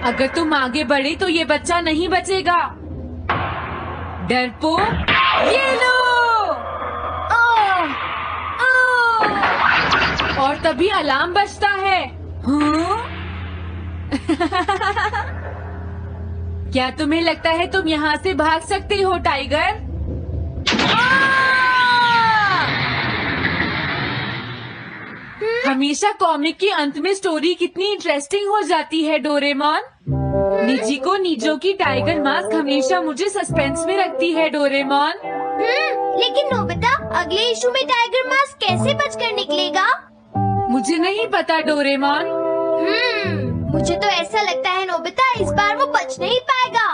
अगर तुम आगे बढ़े तो ये बच्चा नहीं बचेगा। डरपोक, ये लो। और तभी अलार्म बजता है। हाँ? क्या तुम्हें लगता है तुम यहाँ से भाग सकते हो टाइगर? हमेशा कॉमिक के अंत में स्टोरी कितनी इंटरेस्टिंग हो जाती है डोरेमोन। निजी को नीजो की टाइगर मास्क हमेशा मुझे सस्पेंस में रखती है डोरेमोन। लेकिन नोबिता, अगले इशू में टाइगर मास्क कैसे बचकर निकलेगा? मुझे नहीं पता डोरेमोन। मुझे तो ऐसा लगता है नोबिता, इस बार वो बच नहीं पाएगा।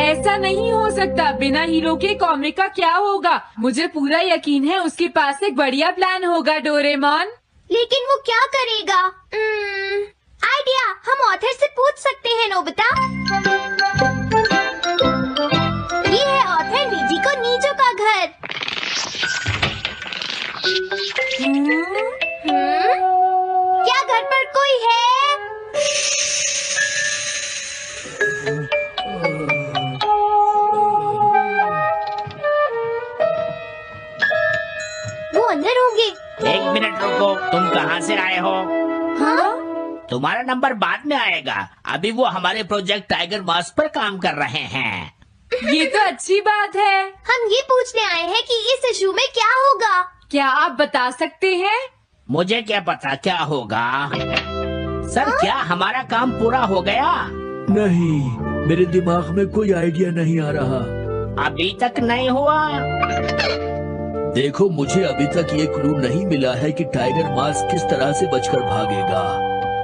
ऐसा नहीं हो सकता। बिना हीरो के कॉमिक का क्या होगा? मुझे पूरा यकीन है उसके पास एक बढ़िया प्लान होगा डोरेमोन। लेकिन वो क्या करेगा? आइडिया, हम ऑथर से पूछ सकते हैं नोबिता। ये है ऑथर निजी को नीजो का घर। क्या घर पर कोई है? वो अंदर होंगे। एक मिनट रुको, तुम कहाँ से आए हो? हाँ? तुम्हारा नंबर बाद में आएगा। अभी वो हमारे प्रोजेक्ट टाइगर मास्क पर काम कर रहे हैं। ये तो अच्छी बात है। हम ये पूछने आए हैं कि इस इशू में क्या होगा। क्या आप बता सकते हैं? मुझे क्या पता क्या होगा। सर, क्या हमारा काम पूरा हो गया? नहीं, मेरे दिमाग में कोई आइडिया नहीं आ रहा। अभी तक नहीं हुआ। देखो, मुझे अभी तक ये क्लू नहीं मिला है कि टाइगर मास्क किस तरह से बचकर भागेगा।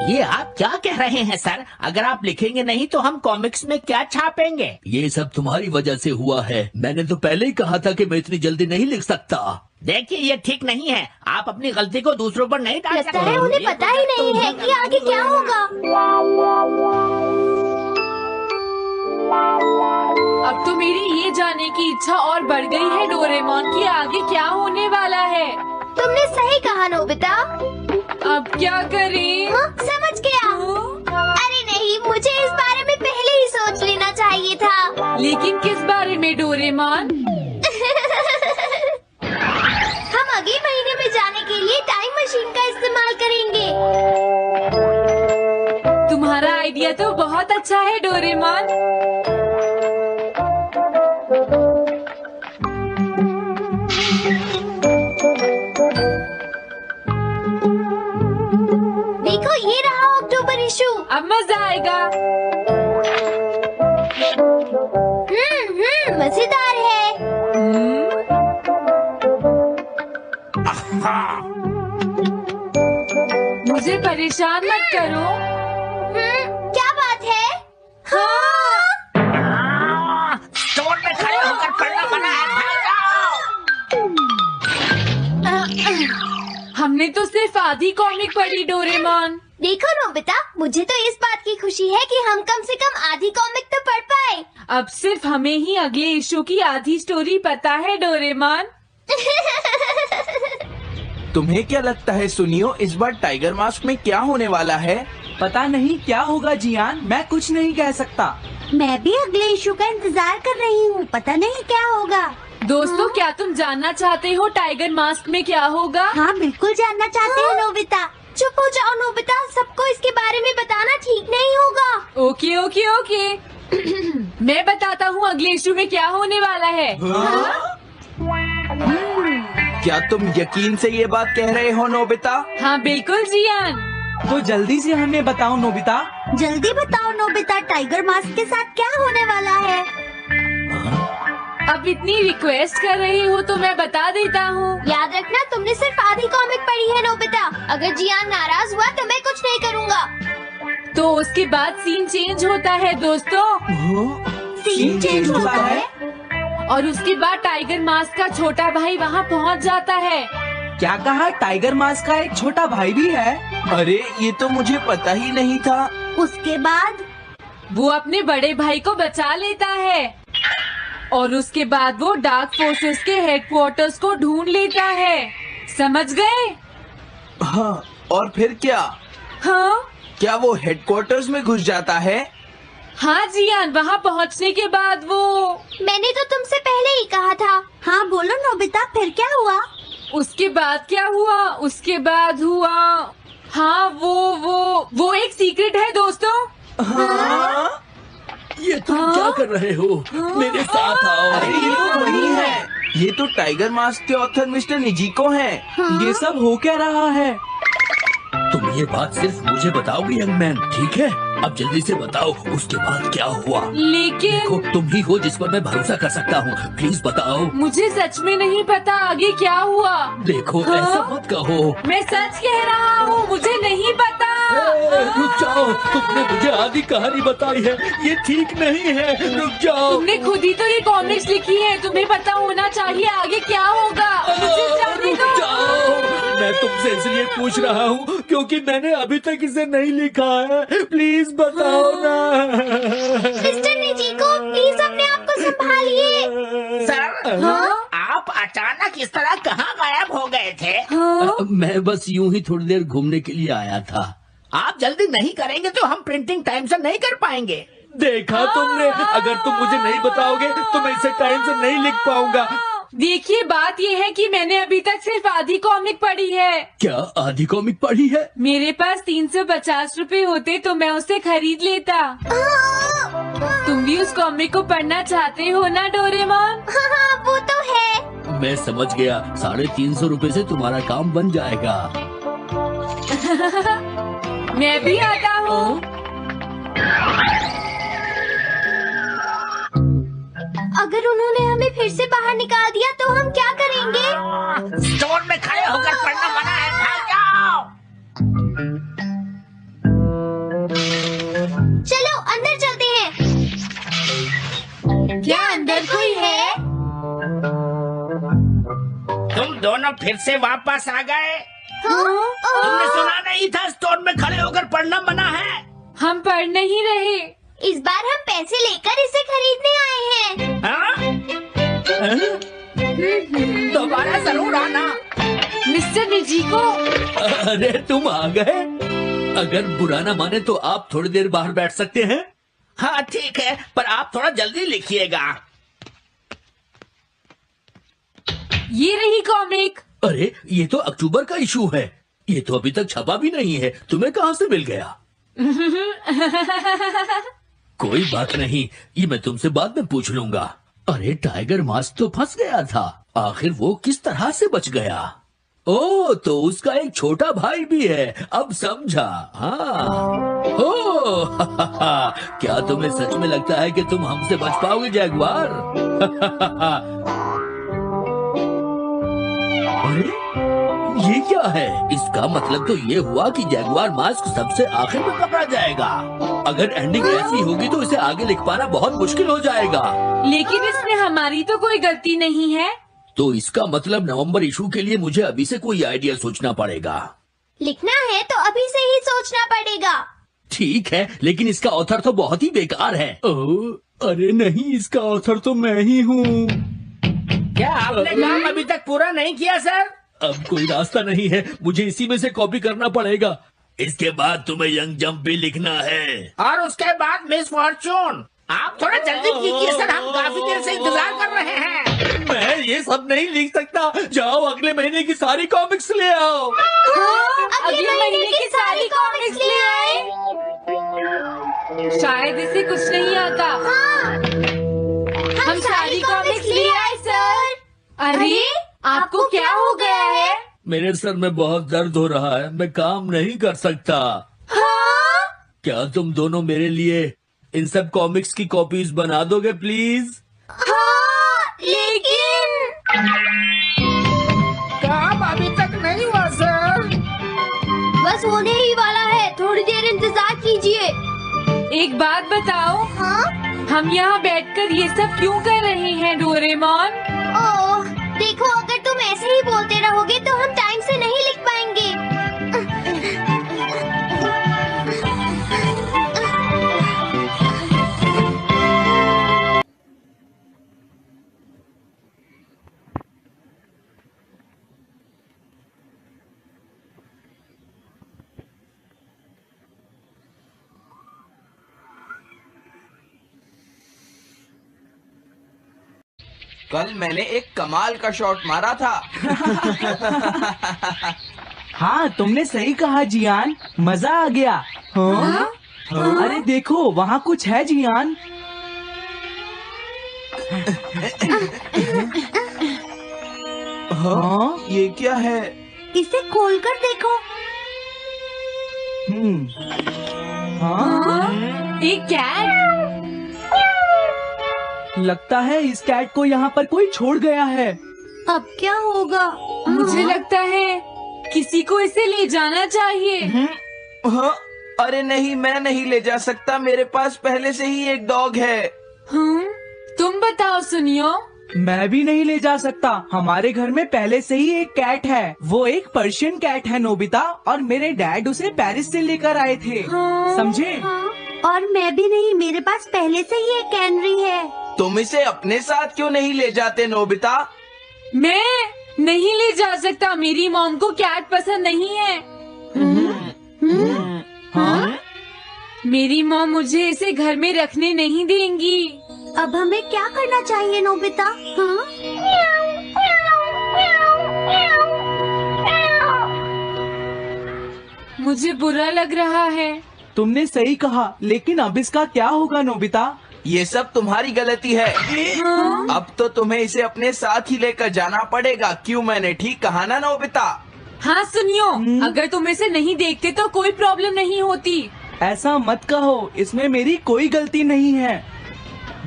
ये आप क्या कह रहे हैं सर? अगर आप लिखेंगे नहीं तो हम कॉमिक्स में क्या छापेंगे? ये सब तुम्हारी वजह से हुआ है। मैंने तो पहले ही कहा था कि मैं इतनी जल्दी नहीं लिख सकता। देखिए, ये ठीक नहीं है। आप अपनी गलती को दूसरों पर नहीं डाल सकते। लगता है उन्हें पता ही नहीं है कि आगे क्या होगा। अब तो मेरी ये जानने की इच्छा और बढ़ गई है डोरेमोन कि आगे क्या होने वाला है। तुमने सही कहा नोबिता। अब क्या करें? समझ गया। अरे नहीं, मुझे इस बारे में पहले ही सोच लेना चाहिए था। लेकिन किस बारे में डोरेमोन? हम अगले महीने में जाने के लिए टाइम मशीन का इस्तेमाल करेंगे। तुम्हारा आइडिया तो बहुत अच्छा है डोरेमोन। देखो, ये रहा अक्टूबर इशू। अब मजा आएगा। मजेदार है। मुझे परेशान मत करो। क्या बात है? स्टोर में खड़े होकर पढ़ना मना है। हमने तो सिर्फ आधी कॉमिक पढ़ी डोरेमोन। देखो नोबिता, मुझे तो इस बात की खुशी है कि हम कम से कम आधी कॉमिक तो पढ़ पाए। अब सिर्फ हमें ही अगले इशू की आधी स्टोरी पता है डोरेमोन। तुम्हें क्या लगता है सुनियो, इस बार टाइगर मास्क में क्या होने वाला है? पता नहीं क्या होगा जियान, मैं कुछ नहीं कह सकता। मैं भी अगले इशू का इंतजार कर रही हूँ। पता नहीं क्या होगा। दोस्तों, क्या तुम जानना चाहते हो टाइगर मास्क में क्या होगा? हाँ, बिल्कुल जानना चाहते हैं नोबिता। चुप हो जाओ नोबिता, सबको इसके बारे में बताना ठीक नहीं होगा। Okay okay okay. मैं बताता हूँ अगले इशू में क्या होने वाला है। क्या तुम यकीन से ये बात कह रहे हो नोबिता? हाँ बिल्कुल जियान। तो जल्दी से हमें बताओ नोबिता। जल्दी बताओ नोबिता, टाइगर मास्क के साथ क्या होने वाला है? अब इतनी रिक्वेस्ट कर रही हो तो मैं बता देता हूँ। याद रखना, तुमने सिर्फ आधी कॉमिक पढ़ी है नोबिता। अगर जियान नाराज हुआ तो मैं कुछ नहीं करूँगा। तो उसके बाद सीन चेंज होता है दोस्तों। सीन चेंज होता है? और उसके बाद टाइगर मास्क का छोटा भाई वहाँ पहुँच जाता है। क्या कहा? टाइगर मास्क का एक छोटा भाई भी है? अरे, ये तो मुझे पता ही नहीं था। उसके बाद वो अपने बड़े भाई को बचा लेता है और उसके बाद वो डार्क फोर्सेस के हेडक्वार्टर्स को ढूंढ लेता है। समझ गए? हाँ, और फिर क्या? हाँ, क्या वो हेडक्वार्टर्स में घुस जाता है? हाँ जियान, वहाँ पहुँचने के बाद वो मैंने तो तुमसे पहले ही कहा था। हाँ बोलो नोबिता, फिर क्या हुआ? उसके बाद क्या हुआ? उसके बाद हुआ, हाँ वो एक सीक्रेट है दोस्तों। ये तुम क्या कर रहे हो? मेरे साथ आओ। अरे ये तो वही है, ये तो टाइगर मास्क के ऑथर मिस्टर निजीको हैं। ये सब हो क्या रहा है? तुम ये बात सिर्फ मुझे बताओगे यंग मैन, ठीक है? अब जल्दी से बताओ उसके बाद क्या हुआ। लेकिन देखो, तुम ही हो जिस पर मैं भरोसा कर सकता हूँ, प्लीज बताओ। मुझे सच में नहीं पता आगे क्या हुआ। देखो ऐसा मत कहो। मैं सच कह रहा हूँ, मुझे नहीं पता। रुक जाओ, तुमने मुझे आधी कहानी बताई है, ये ठीक नहीं है, रुक जाओ। तुमने खुद ही तो ये कॉमिक्स लिखी है, तुम्हें पता होना चाहिए आगे क्या होगा। मुझे जाने रुक दो। जाओ, मैं तुमसे इसलिए पूछ रहा हूँ क्योंकि मैंने अभी तक इसे नहीं लिखा है, प्लीज बताओ ना। मिस्टर निजीको, प्लीज अपने आप को संभालिए। सर, आप अचानक इस तरह कहाँ गायब हो गए थे? मैं बस यूं ही थोड़ी देर घूमने के लिए आया था। आप जल्दी नहीं करेंगे तो हम प्रिंटिंग टाइम से नहीं कर पाएंगे। देखा तुमने, अगर तुम मुझे नहीं बताओगे तो मैं इसे टाइम से नहीं लिख पाऊंगा। देखिए, बात ये है कि मैंने अभी तक सिर्फ आधी कॉमिक पढ़ी है। क्या आधी कॉमिक पढ़ी है? मेरे पास 350 रुपए होते तो मैं उसे खरीद लेता। तुम भी उस कॉमिक को पढ़ना चाहते हो ना डोरेमोन? हाँ वो तो है। मैं समझ गया, 350 रुपए से तुम्हारा काम बन जाएगा। मैं भी आता हूँ। अगर उन्होंने हमें फिर से बाहर निकाल दिया तो हम क्या करेंगे? स्टोर में खड़े होकर पढ़ना मना है, भाग जाओ। चलो अंदर चलते हैं। क्या अंदर कोई है? तुम दोनों फिर से वापस आ गए। तुमने हाँ? सुना नहीं था स्टोर में खड़े होकर पढ़ना मना है? हम पढ़ नहीं रहे। इस बार हम पैसे लेकर इसे खरीदने आए हैं। हाँ? दोबारा जरूर आना। मिस्टर निजीको, अरे तुम आ गए। अगर बुरा ना माने तो आप थोड़ी देर बाहर बैठ सकते हैं। हाँ ठीक है, पर आप थोड़ा जल्दी लिखिएगा। ये रही कॉमिक। अरे ये तो अक्टूबर का इशू है, ये तो अभी तक छपा भी नहीं है, तुम्हें कहाँ से मिल गया? कोई बात नहीं, ये मैं तुमसे बाद में पूछ लूंगा। अरे टाइगर मास्क तो फंस गया था, आखिर वो किस तरह से बच गया? ओ तो उसका एक छोटा भाई भी है, अब समझा। हाँ ओ क्या तुम्हें सच में लगता है कि तुम हमसे बच पाओगे जैगुआर? अरे ये क्या है? इसका मतलब तो ये हुआ कि जैगुआर मास्क सबसे आखिर में पकड़ा जाएगा। अगर एंडिंग ऐसी होगी तो इसे आगे लिख पाना बहुत मुश्किल हो जाएगा। लेकिन इसमें हमारी तो कोई गलती नहीं है। तो इसका मतलब नवंबर इशू के लिए मुझे अभी से कोई आइडिया सोचना पड़ेगा। लिखना है तो अभी से ही सोचना पड़ेगा। ठीक है, लेकिन इसका ऑथर तो बहुत ही बेकार है। अरे नहीं, इसका ऑथर तो मैं ही हूँ। क्या आपने काम अभी तक पूरा नहीं किया सर? अब कोई रास्ता नहीं है, मुझे इसी में से कॉपी करना पड़ेगा। इसके बाद तुम्हें यंग जंप भी लिखना है। और उसके बाद मिस फॉर्चून। आप थोड़ा जल्दी कीजिए सर, हम काफी देर से इंतजार कर रहे हैं। मैं ये सब नहीं लिख सकता। जाओ अगले महीने की सारी कॉमिक्स ले आओ। अगले महीने की सारी कॉमिक्स ले आए। शायद इसे कुछ नहीं आता। हम सारी कॉमिक्स ले आए सर। अरे आपको क्या हो गया है? मेरे सर में बहुत दर्द हो रहा है, मैं काम नहीं कर सकता। क्या तुम दोनों मेरे लिए इन सब कॉमिक्स की कॉपीज बना दोगे प्लीज? लेकिन काम अभी तक नहीं हुआ सर। बस होने ही वाला है, थोड़ी देर इंतजार कीजिए। एक बात बताओ, हाँ? हम यहाँ बैठकर ये सब क्यों कर रहे हैं डोरेमोन? ओह, देखो अगर तुम ऐसे ही बोलते रहोगे तो हम टाइम से नहीं लिख पाएंगे। कल मैंने एक कमाल का शॉट मारा था। हाँ, तुमने सही कहा जियान, मजा आ गया। हाँ? अरे देखो, वहाँ कुछ है जियान। हाँ? ये क्या है? इसे खोलकर देखो। हाँ? एक कैट। लगता है इस कैट को यहाँ पर कोई छोड़ गया है। अब क्या होगा? मुझे लगता है किसी को इसे ले जाना चाहिए। हाँ? अरे नहीं, मैं नहीं ले जा सकता, मेरे पास पहले से ही एक डॉग है। तुम बताओ सुनियो। मैं भी नहीं ले जा सकता, हमारे घर में पहले से ही एक कैट है। वो एक पर्शियन कैट है नोबिता, और मेरे डैड उसे पेरिस से लेकर आए थे। समझे? और मैं भी नहीं, मेरे पास पहले से ही एक कैनरी है। तुम इसे अपने साथ क्यों नहीं ले जाते नोबिता? मैं नहीं ले जा सकता, मेरी मॉम को कैट पसंद नहीं है। हाँ? मेरी मॉम मुझे इसे घर में रखने नहीं देंगी। अब हमें क्या करना चाहिए नोबिता? हाँ? मुझे बुरा लग रहा है। तुमने सही कहा, लेकिन अब इसका क्या होगा नोबिता? ये सब तुम्हारी गलती है। अब तो तुम्हें इसे अपने साथ ही लेकर जाना पड़ेगा। क्यों, मैंने ठीक कहा ना नोबिता? हाँ सुनियो, अगर तुम इसे नहीं देखते तो कोई प्रॉब्लम नहीं होती। ऐसा मत कहो, इसमें मेरी कोई गलती नहीं है।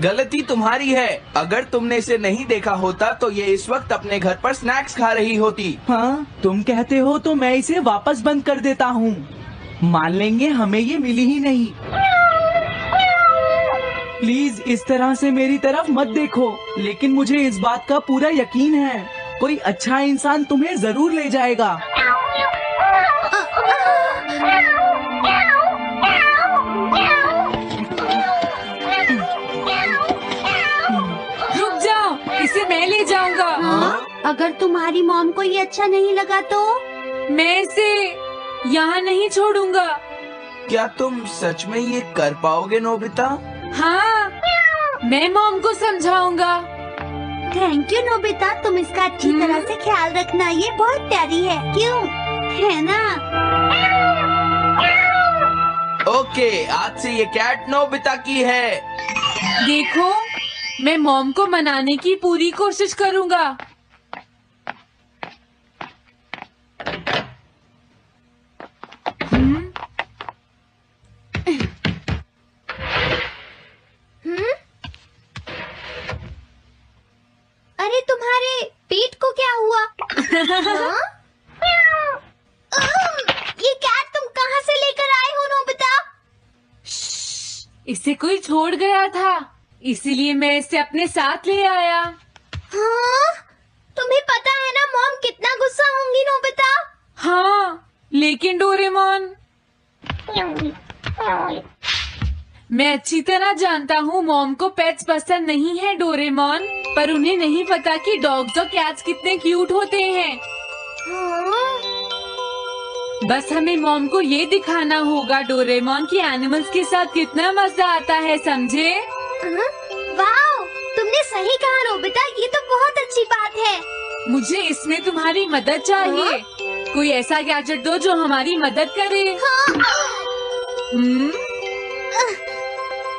गलती तुम्हारी है। अगर तुमने इसे नहीं देखा होता तो ये इस वक्त अपने घर पर स्नैक्स खा रही होती। हाँ? तुम कहते हो तो मैं इसे वापस बंद कर देता हूँ। मान लेंगे हमें ये मिली ही नहीं। प्लीज इस तरह से मेरी तरफ मत देखो, लेकिन मुझे इस बात का पूरा यकीन है, कोई अच्छा इंसान तुम्हें जरूर ले जाएगा। रुक जाओ, इसे मैं ले जाऊंगा। अगर तुम्हारी मॉम को ये अच्छा नहीं लगा तो? मैं इसे यहाँ नहीं छोड़ूंगा। क्या तुम सच में ये कर पाओगे नोबिता? हाँ, मैं मॉम को समझाऊंगा। थैंक यू नोबिता, तुम इसका अच्छी तरह से ख्याल रखना, ये बहुत प्यारी है। क्यों, है ना? ओके, आज से ये कैट नोबिता की है। देखो, मैं मॉम को मनाने की पूरी कोशिश करूंगा। अरे तुम्हारे पेट को क्या हुआ? हाँ? ये कैट तुम कहाँ से लेकर आए हो नोबिता? इसे कोई छोड़ गया था, इसीलिए मैं इसे अपने साथ ले आया। हाँ? तुम्हें पता है ना मॉम कितना गुस्सा होंगी नोबिता? हाँ, लेकिन डोरेमोन, मैं अच्छी तरह जानता हूँ मॉम को पेट्स पसंद नहीं है डोरेमोन, पर उन्हें नहीं पता कि डॉग्स और कैट्स कितने क्यूट होते हैं। हाँ? बस हमें मॉम को ये दिखाना होगा डोरेमोन कि एनिमल्स के साथ कितना मजा आता है, समझे? वाओ, तुमने सही कहा नोबिता, ये तो बहुत अच्छी बात है। मुझे इसमें तुम्हारी मदद चाहिए। कोई ऐसा गैजेट दो जो हमारी मदद करे।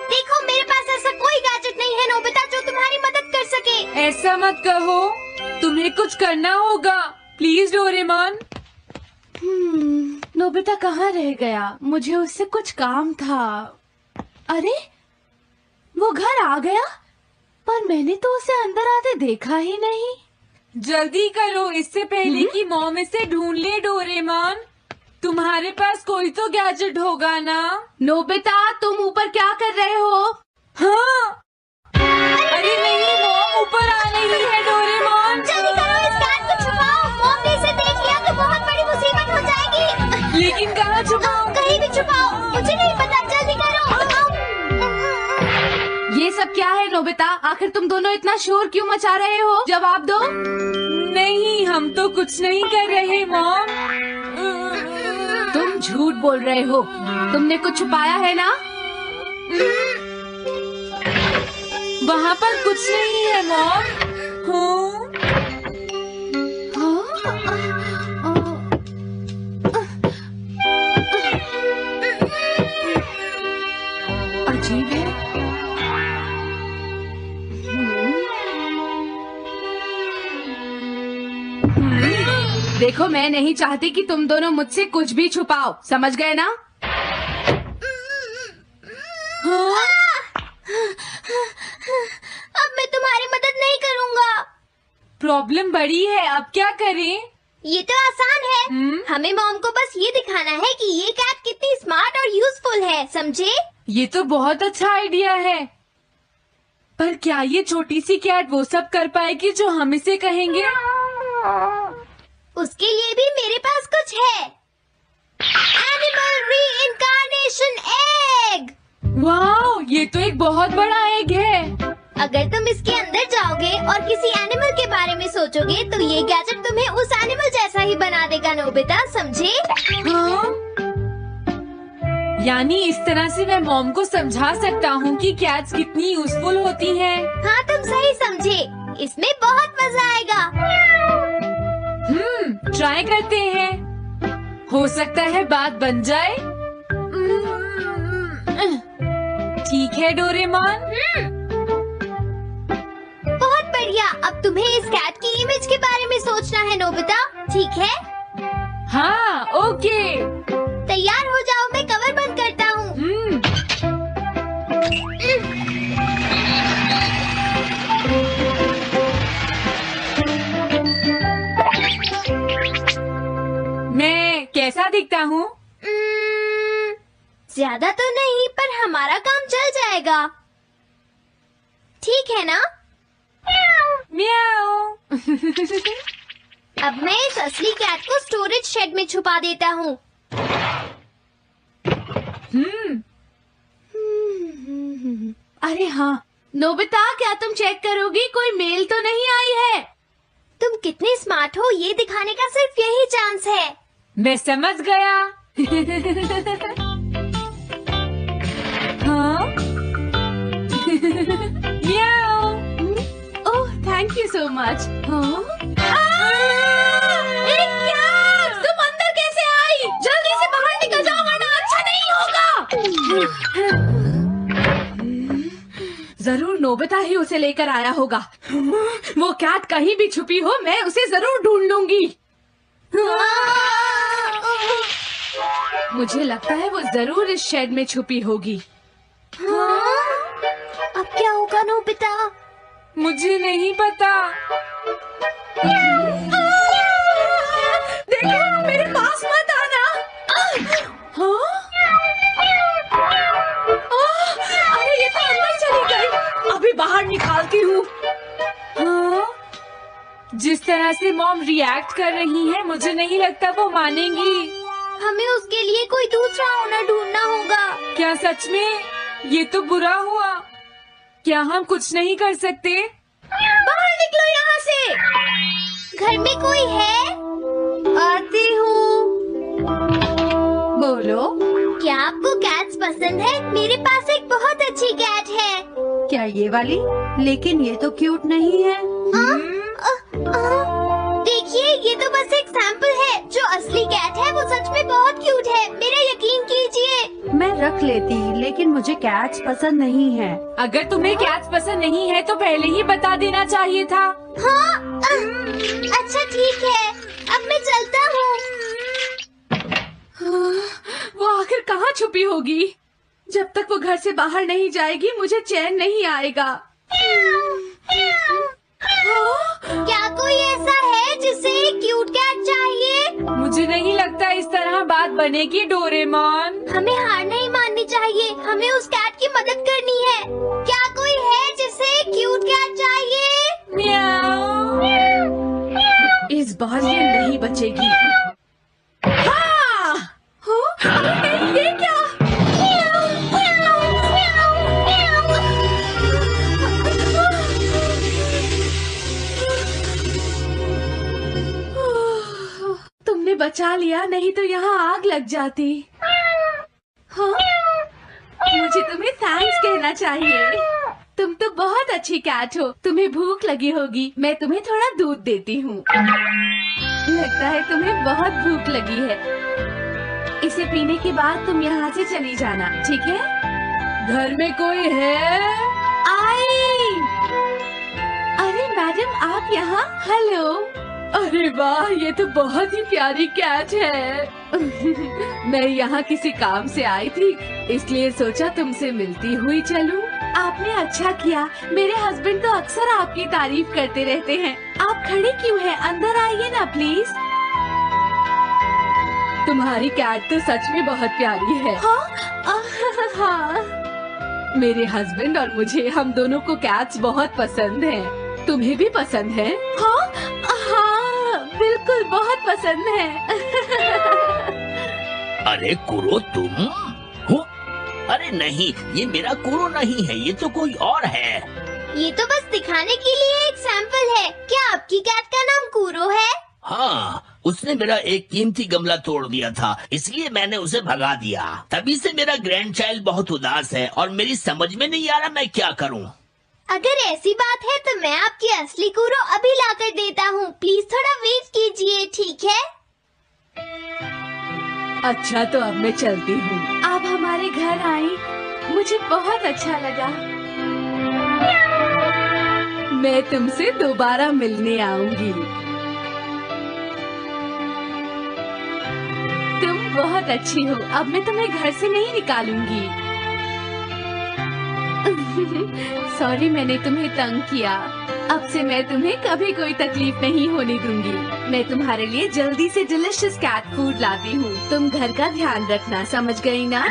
देखो, मेरे पास ऐसा कोई गैजेट नहीं है नोबिता जो तुम्हारी मदद कर सके। ऐसा मत कहो, तुम्हें कुछ करना होगा, प्लीज डोरेमोन। नोबिता कहाँ रह गया? मुझे उससे कुछ काम था। अरे, वो घर आ गया, पर मैंने तो उसे अंदर आते देखा ही नहीं। जल्दी करो, इससे पहले कि मॉम इसे ढूंढ ले डोरेमोन। तुम्हारे पास कोई तो गैजेट होगा ना? नोबिता, तुम ऊपर क्या कर रहे हो? हाँ, अरे नहीं, मॉम ऊपर आ रही है डोरेमोन। जल्दी करो, इस कैट को छुपाओ, मॉम ने इसे देख लिया तो बहुत बड़ी मुसीबत हो जाएगी। लेकिन कहाँ छुपाऊं? कहीं भी छुपाओ, मुझे नहीं पता, जल्दी करो। ये सब क्या है नोबिता? आखिर तुम दोनों इतना शोर क्यों मचा रहे हो? जवाब दो। नहीं, हम तो कुछ नहीं कर रहे मॉम। तुम झूठ बोल रहे हो, तुमने कुछ छुपाया है ना? वहाँ पर कुछ नहीं है मॉम। हाँ? अजीब है। देखो, मैं नहीं चाहती कि तुम दोनों मुझसे कुछ भी छुपाओ, समझ गए ना? अब मैं तुम्हारी मदद नहीं करूँगा। प्रॉब्लम बड़ी है, अब क्या करें? ये तो आसान है। हमें मॉम को बस ये दिखाना है कि ये कैट कितनी स्मार्ट और यूजफुल है, समझे? ये तो बहुत अच्छा आइडिया है, पर क्या ये छोटी सी कैट वो सब कर पाएगी जो हम इसे कहेंगे? उसके लिए भी मेरे पास कुछ है। Animal reincarnation egg. वाह, ये तो एक बहुत बड़ा एग है। अगर तुम इसके अंदर जाओगे और किसी एनिमल के बारे में सोचोगे तो ये गैजेट तुम्हें उस एनिमल जैसा ही बना देगा, नोबिता, समझे? हाँ? यानी इस तरह से मैं मॉम को समझा सकता हूँ कि कैट्स कितनी यूजफुल होती हैं। हाँ, तुम सही समझे। इसमें बहुत मजा आएगा। ट्राई करते हैं, हो सकता है बात बन जाए। ठीक है डोरेमोन। बहुत बढ़िया। अब तुम्हें इस कैट की इमेज के बारे में सोचना है, नोबिता, ठीक है? हाँ, ओके। तैयार हो जाओ, मैं कवर बंद करता हूँ। मैं कैसा दिखता हूँ? ज्यादा तो नहीं, पर हमारा काम चल जाएगा, ठीक है ना? म्याऊ। अब मैं इस असली कैट को स्टोरेज शेड में छुपा देता हूँ। अरे हाँ, नोबिता, क्या तुम चेक करोगी कोई मेल तो नहीं आई है? तुम कितने स्मार्ट हो ये दिखाने का सिर्फ यही चांस है। मैं समझ गया। हाँ? म्याऊ। ओह, थैंक यू सो मच। तुम अंदर कैसे आई? जल्दी से बाहर निकल जाओ वरना अच्छा नहीं होगा। जरूर नोबिता ही उसे लेकर आया होगा। वो कैट कहीं भी छुपी हो, मैं उसे जरूर ढूंढ लूंगी। मुझे लगता है वो जरूर इस शेड में छुपी होगी। अब क्या होगा, नोबिता? मुझे नहीं पता। देखो, मेरे पास मत आना। अरे ये तो अंदर चली गई। अभी बाहर निकालती हूँ। हाँ? जिस तरह से मॉम रिएक्ट कर रही है, मुझे नहीं लगता वो मानेंगी। हमें उसके लिए कोई दूसरा ओनर ढूंढना होगा। क्या सच में? ये तो बुरा हुआ। क्या हम कुछ नहीं कर सकते? बाहर निकलो यहाँ से। घर में कोई है? आती हूँ। बोलो, क्या आपको कैट्स पसंद है? मेरे पास एक बहुत अच्छी कैट है। क्या ये वाली? लेकिन ये तो क्यूट नहीं है। देखिए, ये तो बस एक सैंपल है। जो असली कैट है वो सच में बहुत क्यूट है, मेरा यकीन कीजिए। मैं रख लेती, लेकिन मुझे कैट्स पसंद नहीं है। अगर तुम्हें कैट्स पसंद नहीं है तो पहले ही बता देना चाहिए था। हाँ, अच्छा ठीक है, अब मैं चलता हूँ। वो आखिर कहाँ छुपी होगी? जब तक वो घर से बाहर नहीं जाएगी मुझे चैन नहीं आएगा। क्या कोई ऐसा है जिसे एक क्यूट कैट चाहिए? मुझे नहीं लगता इस तरह बात बनेगी डोरेमोन। हमें हार नहीं माननी चाहिए, हमें उस कैट की मदद करनी है। क्या कोई है जिसे एक क्यूट कैट चाहिए? म्याऊ। इस बार ये नहीं बचेगी। हाँ! ये क्या? तुमने बचा लिया, नहीं तो यहाँ आग लग जाती। हाँ? मुझे तुम्हें थैंक्स कहना चाहिए। तुम तो बहुत अच्छी कैट हो। तुम्हें भूख लगी होगी, मैं तुम्हें थोड़ा दूध देती हूँ। लगता है तुम्हें बहुत भूख लगी है। इसे पीने के बाद तुम यहाँ से चली जाना, ठीक है? घर में कोई है? आई! अरे मैडम, आप यहाँ? हेलो। अरे वाह, ये तो बहुत ही प्यारी कैट है। मैं यहाँ किसी काम से आई थी, इसलिए सोचा तुमसे मिलती हुई चलूं। आपने अच्छा किया। मेरे हस्बैंड तो अक्सर आपकी तारीफ करते रहते हैं। आप खड़े क्यों हैं? अंदर आइए ना प्लीज। तुम्हारी कैट तो सच में बहुत प्यारी है। हाँ। मेरे हस्बैंड और मुझे, हम दोनों को कैट्स बहुत पसंद हैं। तुम्हें भी पसंद है? हाँ, बिल्कुल बहुत पसंद है। अरे कुरो, तुम हो? अरे नहीं, ये मेरा कुरो नहीं है, ये तो कोई और है। ये तो बस दिखाने के लिए एक सैंपल है। क्या आपकी कैट का नाम कूरो है? हाँ, उसने मेरा एक कीमती गमला तोड़ दिया था, इसलिए मैंने उसे भगा दिया। तभी से मेरा ग्रैंड चाइल्ड बहुत उदास है और मेरी समझ में नहीं आ रहा मैं क्या करूँ। अगर ऐसी बात है तो मैं आपकी असली कूरो अभी लाकर देता हूँ। प्लीज थोड़ा वेट कीजिए, ठीक है? अच्छा, तो अब मैं चलती हूँ। आप हमारे घर आई, मुझे बहुत अच्छा लगा। मैं तुमसे दोबारा मिलने आऊंगी। तुम बहुत अच्छी हो। अब मैं तुम्हें घर से नहीं निकालूंगी। सॉरी, मैंने तुम्हें तंग किया। अब से मैं तुम्हें कभी कोई तकलीफ नहीं होने दूंगी। मैं तुम्हारे लिए जल्दी से डिलिशियस कैट फूड लाती हूँ। तुम घर का ध्यान रखना, समझ गई ना?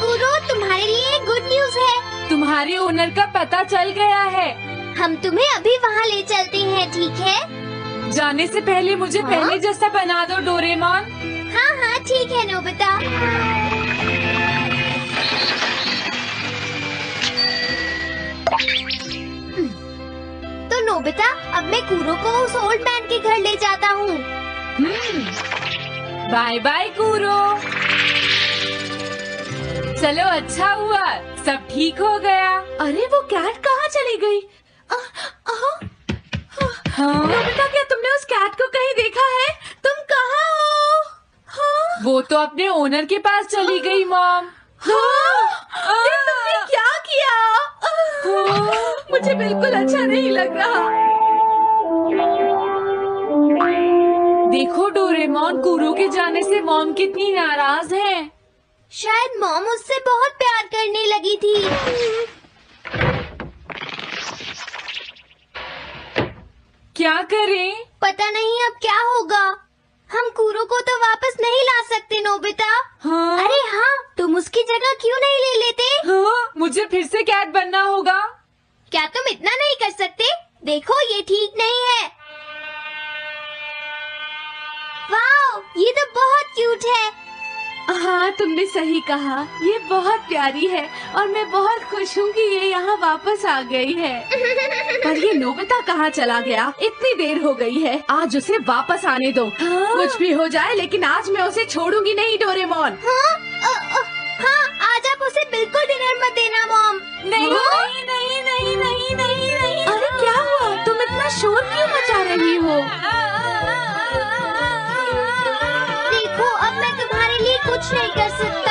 कूरो, तुम्हारे लिए गुड न्यूज है। तुम्हारे ओनर का पता चल गया है। हम तुम्हें अभी वहाँ ले चलते हैं, ठीक है? जाने से पहले मुझे पहले जैसा बना दो डोरेमोन। हाँ हाँ, ठीक है नोबिता। तो नोबिता, अब मैं कूरो को उस ओल्ड मैन के घर ले जाता हूँ। बाय बाय कूरो। चलो, अच्छा हुआ, सब ठीक हो गया। अरे वो कैट कहाँ चली गई? नोबिता, क्या तुमने उस कैट को कहीं देखा है? तुम कहाँ हो? हाँ? वो तो अपने ओनर के पास चली गई मॉम। ये तुमने क्या किया? मुझे बिल्कुल अच्छा नहीं लग रहा। देखो डोरेमोन, कूरो के जाने से मॉम कितनी नाराज हैं। शायद मॉम उससे बहुत प्यार करने लगी थी। क्या करें? पता नहीं अब क्या होगा। हम कूरो को तो वापस नहीं ला सकते नोबिता। हाँ? अरे हाँ, तुम उसकी जगह क्यों नहीं ले लेते? हाँ? मुझे फिर से कैट बनना होगा। क्या तुम इतना नहीं कर सकते? देखो, ये ठीक नहीं है। वाओ, ये तो बहुत क्यूट है। हाँ, तुमने सही कहा। ये बहुत प्यारी है और मैं बहुत खुश हूँ कि ये यहाँ वापस आ गई है। पर ये नोबिता कहाँ चला गया? इतनी देर हो गई है। आज उसे वापस आने दो। कुछ भी हो जाए, लेकिन आज मैं उसे छोड़ूंगी नहीं डोरेमोन। हाँ, आज आप उसे बिल्कुल डिनर मत देना मॉम। नहीं नहीं नहीं नहीं नहीं नहीं नहीं। अरे क्या हुआ? तुम इतना शोर क्यों मचा रही हो? देखो, अब मैं तुम्हारे लिए कुछ नहीं कर सकती।